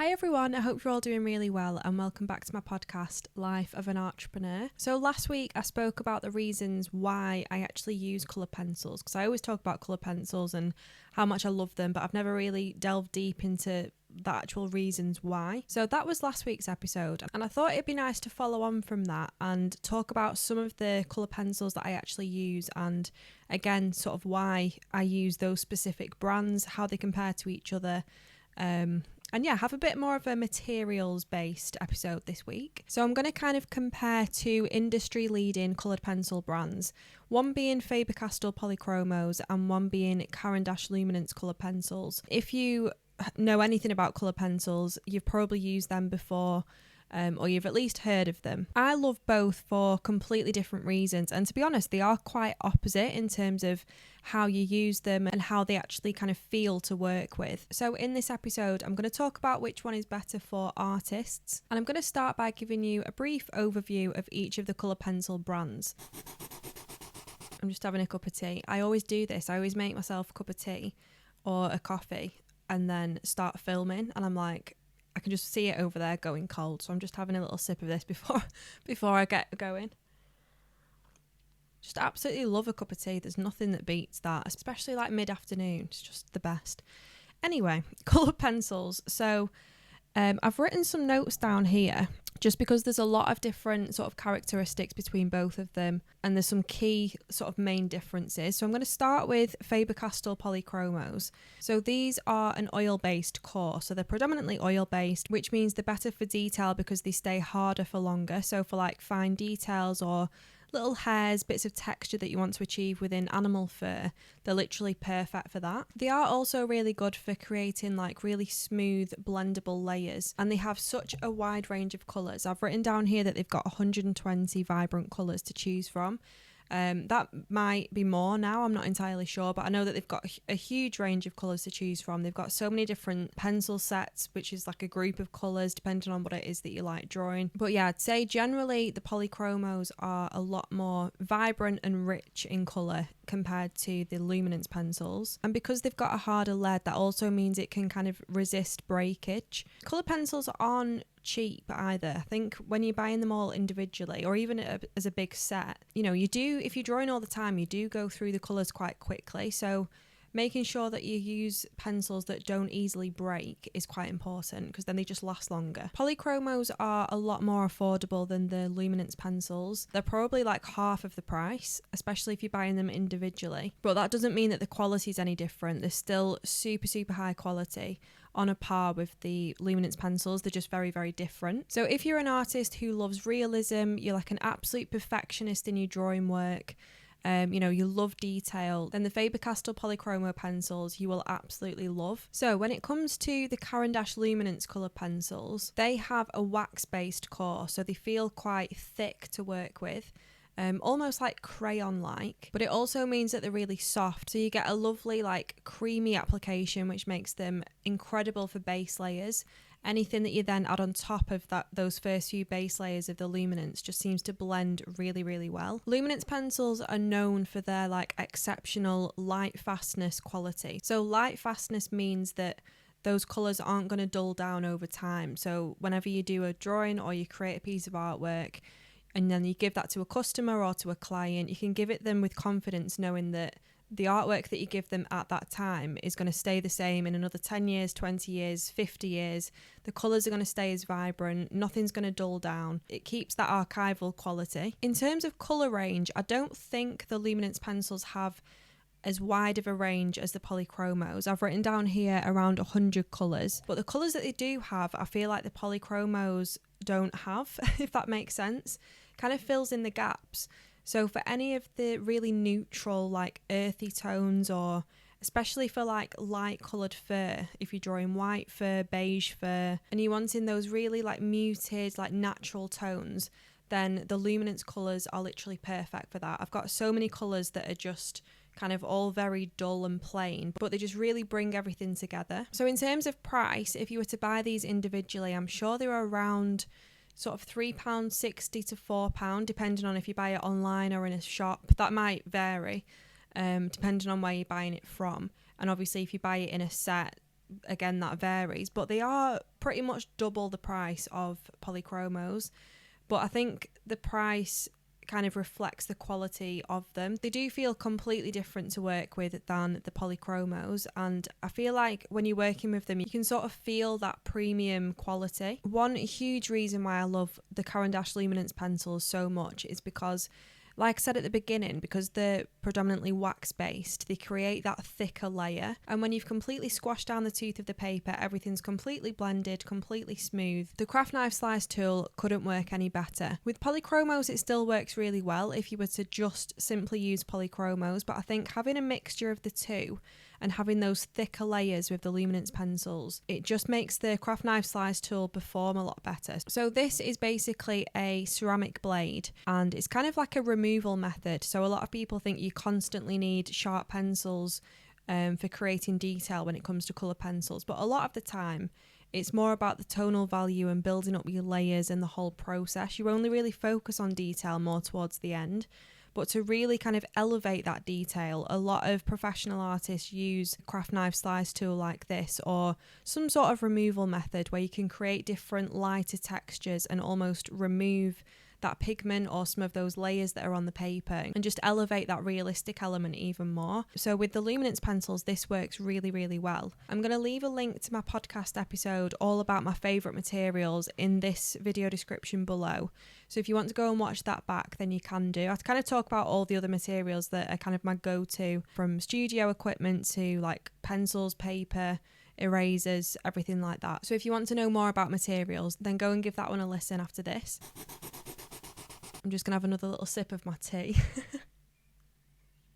Hi everyone, I hope you're all doing really well and welcome back to my podcast, Life of an Artrepreneur. So last week I spoke about the reasons why I actually use colour pencils, because I always talk about colour pencils and how much I love them, but I've never really delved deep into the actual reasons why. So that was last week's episode, and I thought it'd be nice to follow on from that and talk about some of the colour pencils that I actually use, and again sort of why I use those specific brands, how they compare to each other, and yeah, have a bit more of a materials based episode this week. So I'm going to kind of compare two industry leading coloured pencil brands, one being Faber-Castell Polychromos and one being Caran d'Ache Luminance colour pencils. If you know anything about colour pencils, you've probably used them before, or you've at least heard of them. I love both for completely different reasons, and to be honest, they are quite opposite in terms of how you use them and how they actually kind of feel to work with. So in this episode, I'm going to talk about which one is better for artists, and I'm going to start by giving you a brief overview of each of the colour pencil brands. I'm just having a cup of tea. I always do this. I always make myself a cup of tea or a coffee and then start filming, and I'm like, I can just see it over there going cold, so I'm just having a little sip of this before I get going. Just absolutely love a cup of tea. There's nothing that beats that, especially like mid-afternoon. It's just the best. Anyway, colour pencils. So I've written some notes down here just because there's a lot of different sort of characteristics between both of them, and there's some key sort of main differences. So I'm going to start with Faber-Castell Polychromos. So these are an oil-based core. So they're predominantly oil-based, which means they're better for detail because they stay harder for longer. So for like fine details or little hairs, bits of texture that you want to achieve within animal fur, they're literally perfect for that. They are also really good for creating like really smooth blendable layers, and they have such a wide range of colours. I've written down here that they've got 120 vibrant colours to choose from. That might be more now, I'm not entirely sure, but I know that they've got a huge range of colours to choose from. They've got so many different pencil sets, which is like a group of colours depending on what it is that you like drawing. But yeah, I'd say generally the Polychromos are a lot more vibrant and rich in colour compared to the Luminance pencils. And because they've got a harder lead, that also means it can kind of resist breakage. Colour pencils aren't cheap either. I think when you're buying them all individually or even as a big set, you do, if you're drawing all the time, you do go through the colours quite quickly. So making sure that you use pencils that don't easily break is quite important, because then they just last longer. Polychromos are a lot more affordable than the Luminance pencils. They're probably like half of the price, especially if you're buying them individually. But that doesn't mean that the quality is any different. They're still super, super high quality, on a par with the Luminance pencils. They're just very, very different. So if you're an artist who loves realism, you're like an absolute perfectionist in your drawing work, you love detail, then the Faber-Castell Polychromo pencils you will absolutely love. So when it comes to the Caran d'Ache Luminance colour pencils, they have a wax-based core, so they feel quite thick to work with. Almost like crayon-like, but it also means that they're really soft, so you get a lovely like creamy application, which makes them incredible for base layers. Anything that you then add on top of those first few base layers of the Luminance just seems to blend really, really well. Luminance pencils are known for their like exceptional light fastness quality. So light fastness means that those colours aren't going to dull down over time. So whenever you do a drawing or you create a piece of artwork, and then you give that to a customer or to a client, you can give it them with confidence, knowing that the artwork that you give them at that time is going to stay the same in another 10 years, 20 years, 50 years. The colours are going to stay as vibrant. Nothing's going to dull down. It keeps that archival quality. In terms of colour range, I don't think the Luminance pencils have as wide of a range as the Polychromos. I've written down here around 100 colours, but the colours that they do have, I feel like the Polychromos don't have, if that makes sense. Kind of fills in the gaps. So for any of the really neutral, like earthy tones, or especially for like light coloured fur, if you're drawing white fur, beige fur, and you're wanting those really like muted, like natural tones, then the Luminance colours are literally perfect for that. I've got so many colours that are just kind of all very dull and plain, but they just really bring everything together. So in terms of price, if you were to buy these individually, I'm sure they're around sort of £3.60 to £4, depending on if you buy it online or in a shop. That might vary, depending on where you're buying it from. And obviously if you buy it in a set, again, that varies. But they are pretty much double the price of polychromos, but I think the price kind of reflects the quality of them. They do feel completely different to work with than the polychromos, and I feel like when you're working with them you can sort of feel that premium quality. One huge reason why I love the Caran d'Ache Luminance pencils so much is because, like I said at the beginning, because they're predominantly wax based, they create that thicker layer, and when you've completely squashed down the tooth of the paper, everything's completely blended, completely smooth. The craft knife slice tool couldn't work any better. With polychromos it still works really well if you were to just simply use polychromos, but I think having a mixture of the two and having those thicker layers with the luminance pencils, it just makes the craft knife slice tool perform a lot better. So this is basically a ceramic blade, and it's kind of like a removal method. So a lot of people think you constantly need sharp pencils for creating detail when it comes to colour pencils, but a lot of the time it's more about the tonal value and building up your layers and the whole process. You only really focus on detail more towards the end. But to really kind of elevate that detail, a lot of professional artists use a craft knife slice tool like this, or some sort of removal method where you can create different lighter textures and almost remove that pigment or some of those layers that are on the paper and just elevate that realistic element even more. So with the luminance pencils, this works really, really well. I'm going to leave a link to my podcast episode all about my favourite materials in this video description below. So if you want to go and watch that back, then you can do. I kind of talk about all the other materials that are kind of my go-to, from studio equipment to like pencils, paper, erasers, everything like that. So if you want to know more about materials, then go and give that one a listen after this. I'm just going to have another little sip of my tea.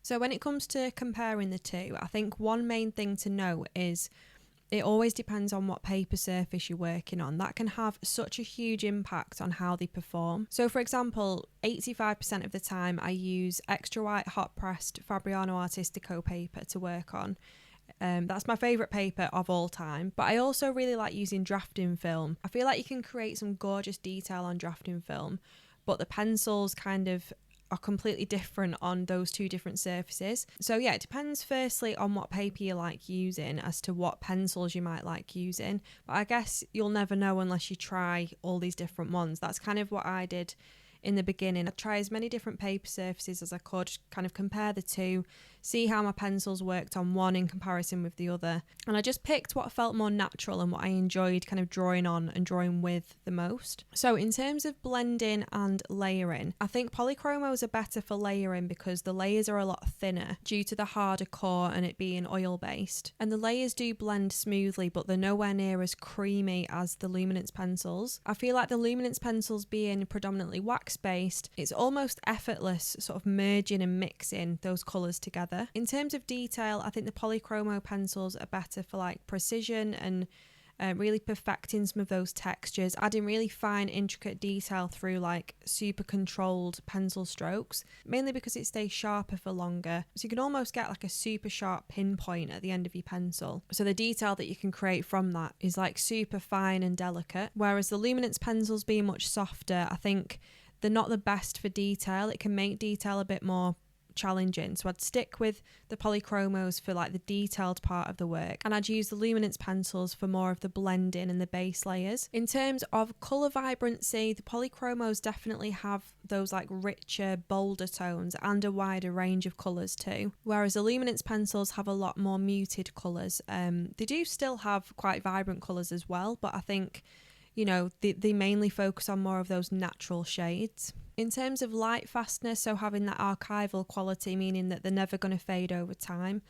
So when it comes to comparing the two, I think one main thing to note is it always depends on what paper surface you're working on. That can have such a huge impact on how they perform. So for example, 85% of the time I use extra white hot pressed Fabriano Artistico paper to work on. That's my favourite paper of all time, but I also really like using drafting film. I feel like you can create some gorgeous detail on drafting film, but the pencils kind of are completely different on those two different surfaces. So yeah, it depends firstly on what paper you like using as to what pencils you might like using, but I guess you'll never know unless you try all these different ones. That's kind of what I did in the beginning. I'd try as many different paper surfaces as I could, kind of compare the two, see how my pencils worked on one in comparison with the other, and I just picked what felt more natural and what I enjoyed kind of drawing on and drawing with the most. So in terms of blending and layering, I think polychromos are better for layering because the layers are a lot thinner due to the harder core and it being oil based, and the layers do blend smoothly, but they're nowhere near as creamy as the luminance pencils. I feel like the luminance pencils being predominantly wax based, it's almost effortless sort of merging and mixing those colours together. In terms of detail, I think the polychromo pencils are better for like precision and really perfecting some of those textures, adding really fine intricate detail through like super controlled pencil strokes, mainly because it stays sharper for longer, so you can almost get like a super sharp pinpoint at the end of your pencil. So the detail that you can create from that is like super fine and delicate, whereas the luminance pencils being much softer, I think they're not the best for detail. It can make detail a bit more challenging, so I'd stick with the polychromos for like the detailed part of the work, and I'd use the luminance pencils for more of the blending and the base layers. In terms of colour vibrancy, the polychromos definitely have those like richer, bolder tones and a wider range of colours too, whereas the luminance pencils have a lot more muted colours. They do still have quite vibrant colours as well, but I think, you know, they mainly focus on more of those natural shades. In terms of light fastness, so having that archival quality, meaning that they're never going to fade over time,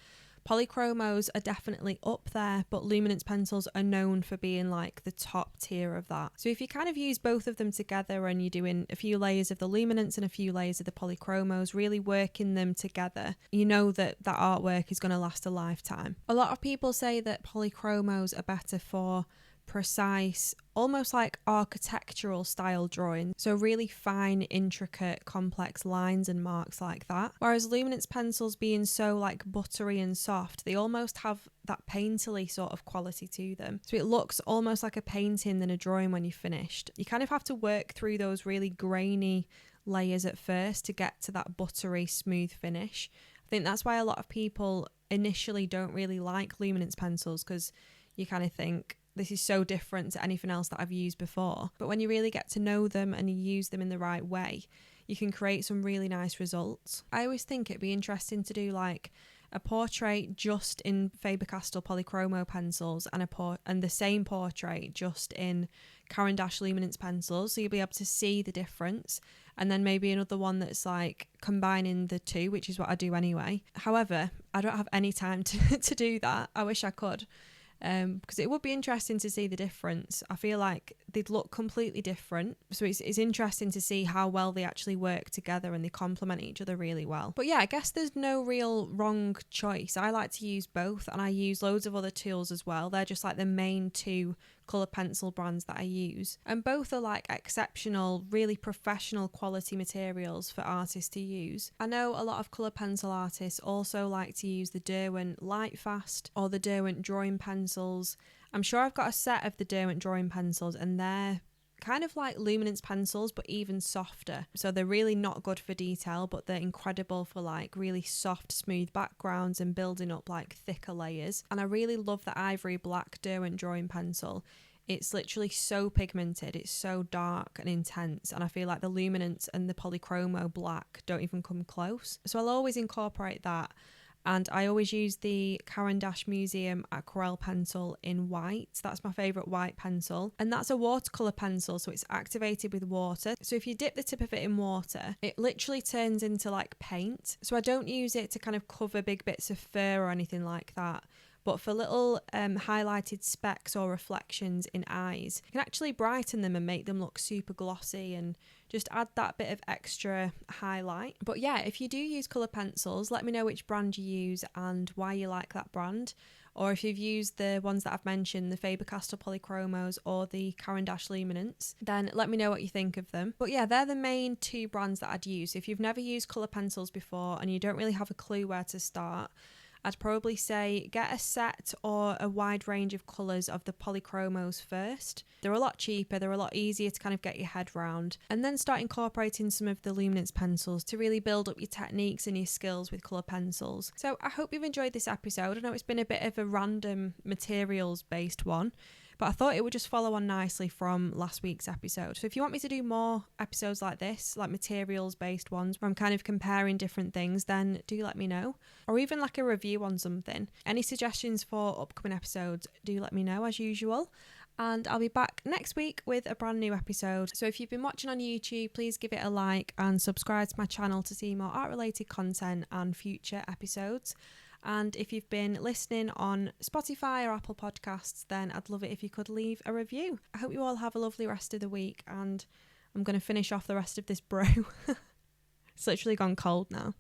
polychromos are definitely up there, but luminance pencils are known for being like the top tier of that. So if you kind of use both of them together and you're doing a few layers of the luminance and a few layers of the polychromos, really working them together, you know that that artwork is going to last a lifetime. A lot of people say that polychromos are better for precise, almost like architectural style drawing, so really fine, intricate, complex lines and marks like that, whereas luminance pencils being so like buttery and soft, they almost have that painterly sort of quality to them, so it looks almost like a painting than a drawing when you're finished. You kind of have to work through those really grainy layers at first to get to that buttery, smooth finish. I think that's why a lot of people initially don't really like luminance pencils, because you kind of think, this is so different to anything else that I've used before. But when you really get to know them and you use them in the right way, you can create some really nice results. I always think it'd be interesting to do like a portrait just in Faber-Castell Polychromo pencils and the same portrait just in Caran d'Ache Luminance pencils, so you'll be able to see the difference, and then maybe another one that's like combining the two, which is what I do anyway. However, I don't have any time to do that. I wish I could. Because it would be interesting to see the difference. I feel like they'd look completely different. So it's interesting to see how well they actually work together and they complement each other really well. But yeah, I guess there's no real wrong choice. I like to use both, and I use loads of other tools as well. They're just like the main two colour pencil brands that I use. And both are like exceptional, really professional quality materials for artists to use. I know a lot of colour pencil artists also like to use the Derwent Lightfast or the Derwent drawing pencils. I'm sure I've got a set of the Derwent drawing pencils, and they're kind of like luminance pencils but even softer, so they're really not good for detail, but they're incredible for like really soft smooth backgrounds and building up like thicker layers. And I really love the ivory black Derwent drawing pencil. It's literally so pigmented, it's so dark and intense, and I feel like the luminance and the polychromo black don't even come close, so I'll always incorporate that. And I always use the Caran d'Ache Museum Aquarelle pencil in white. That's my favourite white pencil. And that's a watercolour pencil, so it's activated with water. So if you dip the tip of it in water, it literally turns into like paint. So I don't use it to kind of cover big bits of fur or anything like that. But for little highlighted specks or reflections in eyes, you can actually brighten them and make them look super glossy and just add that bit of extra highlight. But yeah, if you do use colour pencils, let me know which brand you use and why you like that brand. Or if you've used the ones that I've mentioned, the Faber-Castell Polychromos or the Caran d'Ache Luminance, then let me know what you think of them. But yeah, they're the main two brands that I'd use. If you've never used colour pencils before and you don't really have a clue where to start, I'd probably say get a set or a wide range of colours of the polychromos first. They're a lot cheaper, they're a lot easier to kind of get your head round, and then start incorporating some of the luminance pencils to really build up your techniques and your skills with colour pencils. So I hope you've enjoyed this episode. I know it's been a bit of a random materials based one, but I thought it would just follow on nicely from last week's episode. So if you want me to do more episodes like this, like materials based ones where I'm kind of comparing different things, then do let me know. Or even like a review on something. Any suggestions for upcoming episodes, do let me know as usual. And I'll be back next week with a brand new episode. So if you've been watching on YouTube, please give it a like and subscribe to my channel to see more art related content and future episodes. And if you've been listening on Spotify or Apple Podcasts, then I'd love it if you could leave a review. I hope you all have a lovely rest of the week, and I'm going to finish off the rest of this brew. It's literally gone cold now.